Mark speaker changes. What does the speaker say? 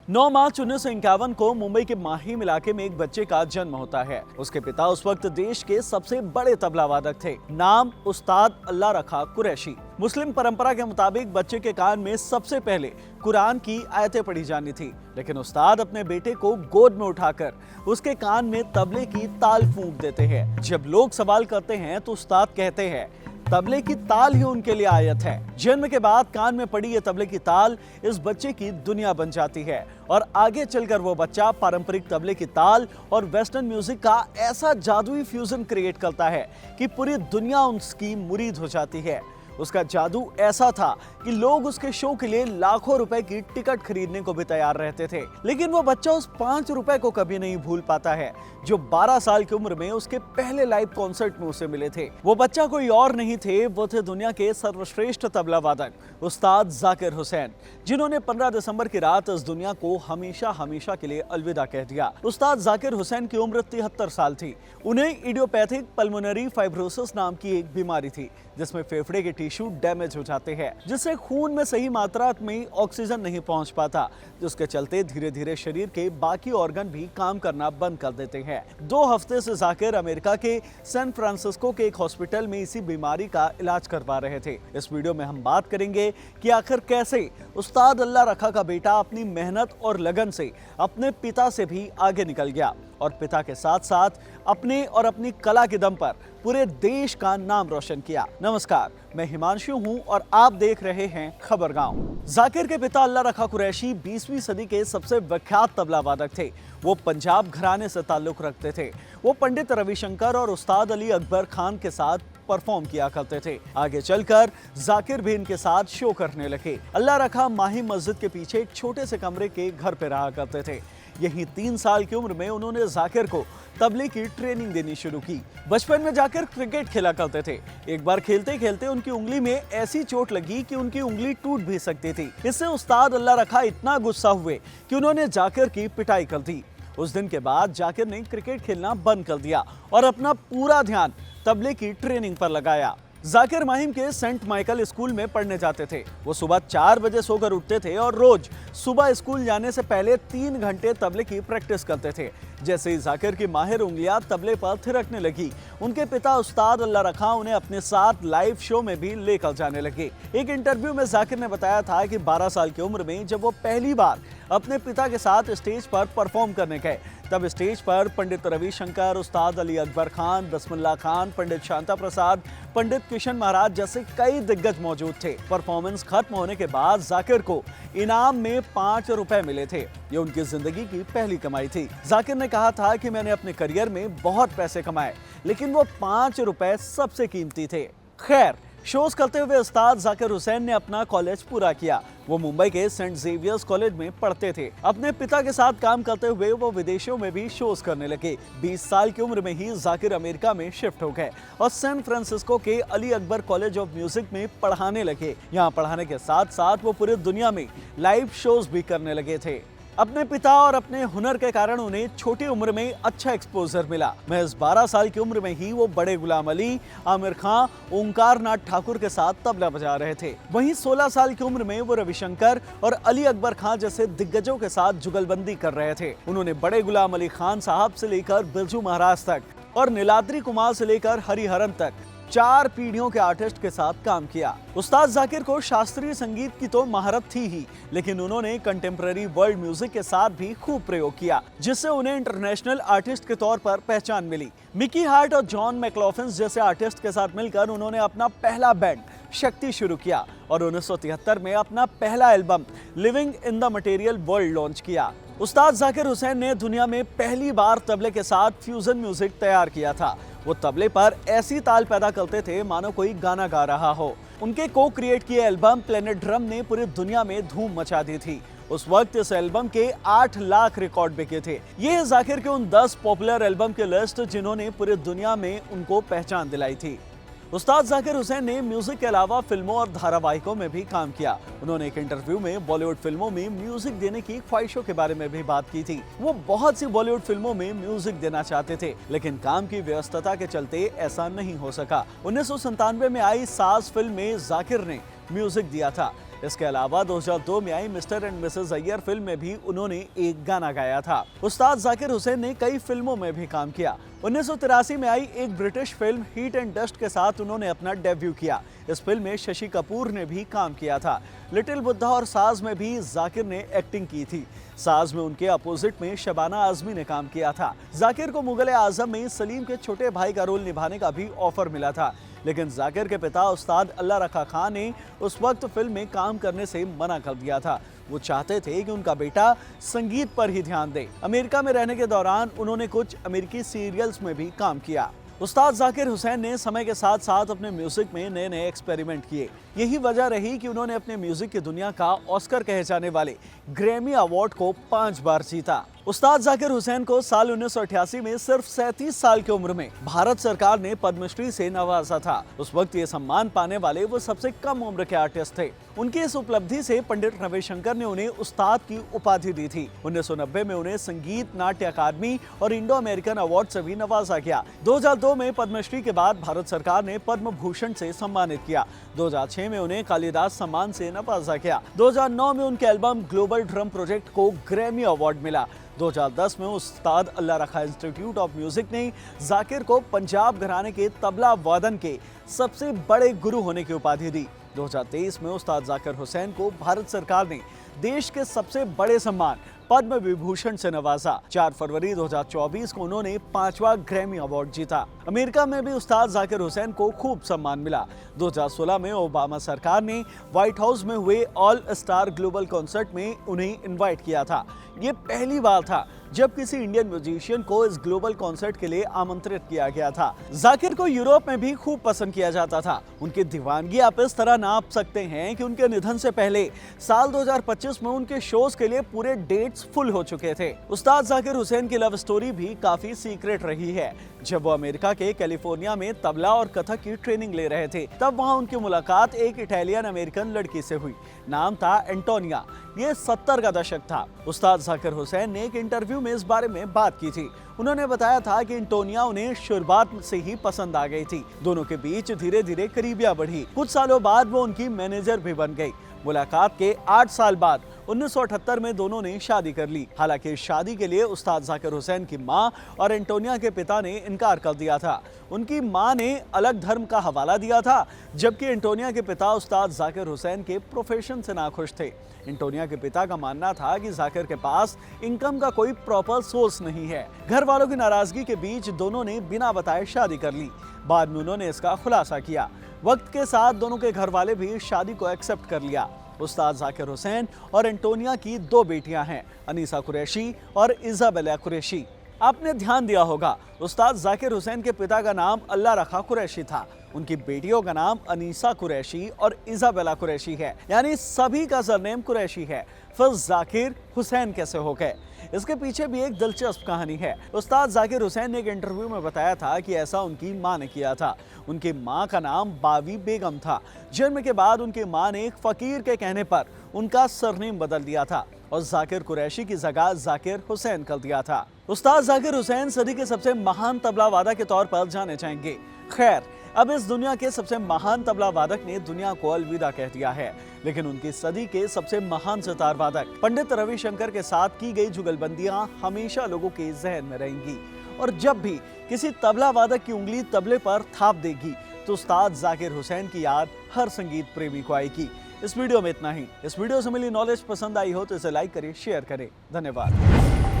Speaker 1: 9 मार्च 1951 को मुंबई के माहिम इलाके में एक बच्चे का जन्म होता है। उसके पिता उस वक्त देश के सबसे बड़े तबला वादक थे। नाम उस्ताद अल्लाह रखा कुरैशी। मुस्लिम परंपरा के मुताबिक बच्चे के कान में सबसे पहले कुरान की आयतें पढ़ी जानी थी, लेकिन उस्ताद अपने बेटे को गोद में उठाकर उसके कान में तबले की ताल फूंक देते हैं। जब लोग सवाल करते हैं तो उस्ताद कहते हैं तबले की ताल ही उनके लिए आयत है। जन्म के बाद कान में पड़ी ये तबले की ताल इस बच्चे की दुनिया बन जाती है और आगे चलकर वो बच्चा पारंपरिक तबले की ताल और वेस्टर्न म्यूजिक का ऐसा जादुई फ्यूजन क्रिएट करता है कि पूरी दुनिया उसकी मुरीद हो जाती है। उसका जादू ऐसा था कि लोग उसके शो के लिए लाखों रुपए की टिकट खरीदने को भी तैयार रहते थे, लेकिन वो बच्चा उस 5 रुपए को कभी नहीं भूल पाता है जो 12 साल की उम्र में उसके पहले लाइव कॉन्सर्ट में उसे मिले थे। वो बच्चा कोई और नहीं थे, वो थे दुनिया के सर्वश्रेष्ठ तबला वादक उस्ताद जाकिर हुसैन, जिन्होंने 15 दिसंबर की रात इस दुनिया को हमेशा हमेशा के लिए अलविदा कह दिया। उस्ताद जाकिर हुसैन की उम्र 73 साल थी। उन्हें इडियोपैथिक पल्मोनरी फाइब्रोसिस नाम की एक बीमारी थी, जिसमें फेफड़े के टिश्यू डैमेज हो जाते हैं, जिससे खून में सही मात्रा में ऑक्सीजन नहीं पहुंच पाता, जिसके चलते धीरे धीरे शरीर के बाकी ऑर्गन भी काम करना बंद कर देते हैं। 2 हफ्ते से जाकिर अमेरिका के सैन फ्रांसिस्को के एक हॉस्पिटल में इसी बीमारी का इलाज करवा रहे थे। इस वीडियो में हम बात करेंगे कि आखिर कैसे उस्ताद अल्लाह रखा का बेटा अपनी मेहनत और लगन से अपने पिता से भी आगे निकल गया और पिता के साथ साथ अपने और अपनी कला के दम पर पूरे देश का नाम रोशन किया। नमस्कार, मैं हिमांशु हूं और आप देख रहे हैं खबरगांव। जाकिर के पिता अल्लाह रखा कुरैशी 20वीं सदी के सबसे विख्यात तबला वादक थे। वो पंजाब घराने से ताल्लुक रखते थे। वो पंडित रविशंकर और उस्ताद अली अकबर खान के साथ परफॉर्म किया करते थे। आगे चलकर जाकिर भी इनके साथ शो करने लगे। अल्लाह रखा माहिम मस्जिद के पीछे एक छोटे से कमरे के घर पे रहा करते थे। यही 3 साल की उम्र में उन्होंने जाकिर को तबले की ट्रेनिंग देनी शुरू की। बचपन में जाकिर क्रिकेट खेला करते थे। एक बार खेलते खेलते उनकी उंगली में ऐसी चोट लगी कि उनकी उंगली टूट भी सकती थी। इससे उस्ताद अल्लाह रखा इतना गुस्सा हुए कि उन्होंने जाकिर की पिटाई कर दी। उस दिन के बाद जाकिर ने क्रिकेट खेलना बंद कर दिया और अपना पूरा ध्यान तबले की ट्रेनिंग पर लगाया। जाकिर माहिम के सेंट माइकल स्कूल में पढ़ने जाते थे। वो सुबह 4 बजे सोकर उठते थे और रोज सुबह स्कूल जाने से पहले 3 घंटे तबले की प्रैक्टिस करते थे। जैसे ही जाकिर की माहिर उंगलियां तबले पर थिरकने लगी, उनके पिता उस्ताद अल्लाह रखा उन्हें अपने साथ लाइव शो में भी लेकर जाने लगे। एक इंटरव्यू में जाकिर ने बताया था कि 12 साल की उम्र में जब वो पहली बार अपने पिता के साथ स्टेज पर परफॉर्म करने गए, तब स्टेज पर पंडित रविशंकर, उस्ताद अली अकबर खान, बिस्मिल्लाह खान, पंडित शांता प्रसाद, पंडित किशन महाराज जैसे कई दिग्गज मौजूद थे। परफॉर्मेंस खत्म होने के बाद जाकिर को इनाम में 5 रुपए मिले थे। ये उनकी जिंदगी की पहली कमाई थी। जाकिर ने कहा था कि मैंने अपने करियर में बहुत पैसे कमाए, लेकिन वो 5 रुपए सबसे कीमती थे। खैर, शोज करते हुए उस्ताद जाकिर हुसैन ने अपना कॉलेज पूरा किया। वो मुंबई के सेंट जेवियर्स कॉलेज में पढ़ते थे। अपने पिता के साथ काम करते हुए वो विदेशों में भी शोज करने लगे। 20 साल की उम्र में ही जाकिर अमेरिका में शिफ्ट हो गए और सैन फ्रांसिस्को के Ali Akbar college of music में पढ़ाने लगे। यहाँ पढ़ाने के साथ साथ वो पूरी दुनिया में लाइव शोज भी करने लगे थे। अपने पिता और अपने हुनर के कारण उन्हें छोटी उम्र में अच्छा एक्सपोजर मिला। महज 12 साल की उम्र में ही वो बड़े गुलाम अली, आमिर खां, ओंकार नाथ ठाकुर के साथ तबला बजा रहे थे। वहीं 16 साल की उम्र में वो रविशंकर और अली अकबर खां जैसे दिग्गजों के साथ जुगलबंदी कर रहे थे। उन्होंने बड़े गुलाम अली खान साहब से लेकर बिरजू महाराज तक और नीलाद्री कुमार से लेकर हरिहरन तक 4 पीढ़ियों के आर्टिस्ट के साथ काम किया। उस्ताद जाकिर को शास्त्रीय संगीत की तो महारत थी ही, लेकिन उन्होंने कंटेम्पररी वर्ल्ड म्यूजिक के साथ भी खूब प्रयोग किया, जिससे उन्हें इंटरनेशनल आर्टिस्ट के तौर पर पहचान मिली। मिकी हार्ट और जॉन मैक्लॉफिन जैसे आर्टिस्ट के साथ मिलकर उन्होंने अपना पहला बैंड शक्ति शुरू किया और 1973 में अपना पहला album living in the material world launch किया। उस्ताद जाकिर हुसैन ने दुनिया में पहली बार तबले के साथ फ्यूजन म्यूजिक तैयार किया था। वो तबले पर ऐसी ताल पैदा करते थे मानो कोई गाना गा रहा हो। उनके को क्रिएट किए एल्बम प्लेनेट ड्रम ने पूरी दुनिया में धूम मचा दी थी। उस वक्त इस एल्बम के 8 लाख रिकॉर्ड बिके थे। ये है जाकिर के उन 10 पॉपुलर एल्बम की लिस्ट जिन्होंने पूरी दुनिया में उनको पहचान दिलाई थी। उस्ताद जाकिर हुसैन ने म्यूजिक के अलावा फिल्मों और धारावाहिकों में भी काम किया। उन्होंने एक इंटरव्यू में बॉलीवुड फिल्मों में म्यूजिक देने की ख्वाहिशों के बारे में भी बात की थी। वो बहुत सी बॉलीवुड फिल्मों में म्यूजिक देना चाहते थे, लेकिन काम की व्यस्तता के चलते ऐसा नहीं हो सका। 1997 में आई साज फिल्म में जाकिर ने म्यूजिक दिया था। इसके अलावा 2002 में आई Mr and Mrs Iyer film में भी उन्होंने एक गाना गाया था। उस्ताद जाकिर हुसैन ने कई फिल्मों में भी काम किया। 1983 में आई एक British film heat and dust के साथ उन्होंने अपना डेब्यू किया। इस फिल्म में शशि कपूर ने भी काम किया था। लिटिल बुद्धा और साज में भी जाकिर ने एक्टिंग की थी। साज में उनके अपोजिट में शबाना आजमी ने काम किया था। जाकिर को मुगल आजम में सलीम के छोटे भाई का रोल निभाने का भी ऑफर मिला था, लेकिन जाकिर के पिता उस्ताद अल्लाह रखा खान ने उस वक्त फिल्म में काम करने से मना कर दिया था। वो चाहते थे कि उनका बेटा संगीत पर ही ध्यान दे। अमेरिका में रहने के दौरान उन्होंने कुछ अमेरिकी सीरियल्स में भी काम किया। उस्ताद जाकिर हुसैन ने समय के साथ साथ अपने म्यूजिक में नए नए एक्सपेरिमेंट किए। यही वजह रही कि उन्होंने अपने म्यूजिक की दुनिया का ऑस्कर कहे जाने वाले ग्रैमी अवार्ड को 5 बार जीता। उस्ताद जाकिर हुसैन को साल 1988 में सिर्फ 37 साल की उम्र में भारत सरकार ने पद्मश्री से नवाजा था। उस वक्त ये सम्मान पाने वाले वो सबसे कम उम्र के आर्टिस्ट थे। उनकी इस उपलब्धि से पंडित रविशंकर ने उन्हें उस्ताद की उपाधि दी थी। 1990 में उन्हें संगीत नाट्य अकादमी और इंडो अमेरिकन अवार्ड से भी नवाजा गया। 2002 में पद्मश्री के बाद भारत सरकार ने पद्म भूषण से सम्मानित किया। 2006 में उन्हें कालिदास सम्मान से नवाजा गया। 2009 में उनके एल्बम ग्लोबल ड्रम प्रोजेक्ट को ग्रैमी अवार्ड मिला। 2010 में उस्ताद अल्लाह रखा इंस्टीट्यूट ऑफ म्यूजिक ने जाकिर को पंजाब घराने के तबला वादन के सबसे बड़े गुरु होने की उपाधि दी। 2023 में उस्ताद जाकिर हुसैन को भारत सरकार ने देश के सबसे बड़े सम्मान पद्म विभूषण से नवाजा। 4 फरवरी 2024 को उन्होंने 5वां ग्रैमी अवार्ड जीता। अमेरिका में भी उस्ताद जाकिर हुसैन को खूब सम्मान मिला। 2016 में ओबामा सरकार ने व्हाइट हाउस में हुए ऑल स्टार ग्लोबल कॉन्सर्ट में उन्हें इनवाइट किया था। ये पहली बार था जब किसी इंडियन म्यूजिशियन को इस ग्लोबल कॉन्सर्ट के लिए आमंत्रित किया गया था। जाकिर को यूरोप में भी खूब पसंद किया जाता था। उनकी दीवानगी आप इस तरह नाप सकते हैं कि उनके निधन से पहले साल 2025 में उनके शोज के लिए पूरे डेट्स फुल हो चुके थे। उस्ताद जाकिर हुसैन की लव स्टोरी भी काफी सीक्रेट रही है। जब वो अमेरिका के कैलिफोर्निया में तबला और कथक की ट्रेनिंग ले रहे थे, तब वहाँ उनकी मुलाकात एक इटालियन अमेरिकन लड़की से हुई। नाम था एंटोनिया। ये 70 का दशक था। उस्ताद जाकिर हुसैन ने एक इंटरव्यू में इस बारे में बात की थी। उन्होंने बताया था कि एंटोनिया उन्हें शुरुआत से ही पसंद आ गई थी। दोनों के बीच धीरे धीरे करीबियां बढ़ी। कुछ सालों बाद वो उनकी मैनेजर भी बन गई। मुलाकात के 8 साल बाद 1978 में दोनों ने शादी कर ली। हालांकि इस शादी के लिए उस्ताद जाकिर हुसैन की मां और एंटोनिया के पिता ने इनकार कर दिया था। उनकी मां ने अलग धर्म का हवाला दिया था, जबकि एंटोनिया के पिता उस्ताद जाकिर हुसैन के प्रोफेशन से नाखुश थे। एंटोनिया के पिता का मानना था कि जाकिर के पास इनकम का कोई प्रॉपर सोर्स नहीं है। घर वालों की नाराजगी के बीच दोनों ने बिना बताए शादी कर ली। बाद में उन्होंने इसका खुलासा किया। वक्त के साथ दोनों के घर वाले भी इस शादी को एक्सेप्ट कर लिया। उस्ताद जाकिर हुसैन और एंटोनिया की 2 बेटियां हैं, अनीसा कुरैशी और इजाबेला कुरैशी। आपने ध्यान दिया होगा, उस्ताद जाकिर हुसैन के पिता का नाम अल्लाह रखा कुरैशी था। उनकी बेटियों का नाम अनीसा कुरैशी और इजाबेला कुरैशी है, यानी सभी का सरनेम कुरैशी है। फिर जाकिर हुसैन कैसे हो गए? इसके पीछे भी एक दिलचस्प कहानी है। उस्ताद जाकिर हुसैन ने एक इंटरव्यू में बताया था कि ऐसा उनकी मां ने किया था। उनकी मां का नाम बावी बेगम था। जन्म के बाद उनकी मां ने एक फकीर के कहने पर उनका सरनेम बदल दिया था और जाकिर कुरैशी की जगह जाकिर हुसैन कर दिया था। उस्ताद जाकिर हुसैन सदी के सबसे महान तबला वादक के तौर पर जाने जाएंगे। खैर, अब इस दुनिया के सबसे महान तबला वादक ने दुनिया को अलविदा कह दिया है, लेकिन उनकी सदी के सबसे महान सितार वादक पंडित रविशंकर के साथ की गई जुगलबंदियां हमेशा लोगों के जहन में रहेंगी। और जब भी किसी तबला वादक की उंगली तबले पर थाप देगी तो उस्ताद जाकिर हुसैन की याद हर संगीत प्रेमी को आएगी। इस वीडियो में इतना ही। इस वीडियो से मिली नॉलेज पसंद आई हो तो इसे लाइक करें, शेयर करें। धन्यवाद।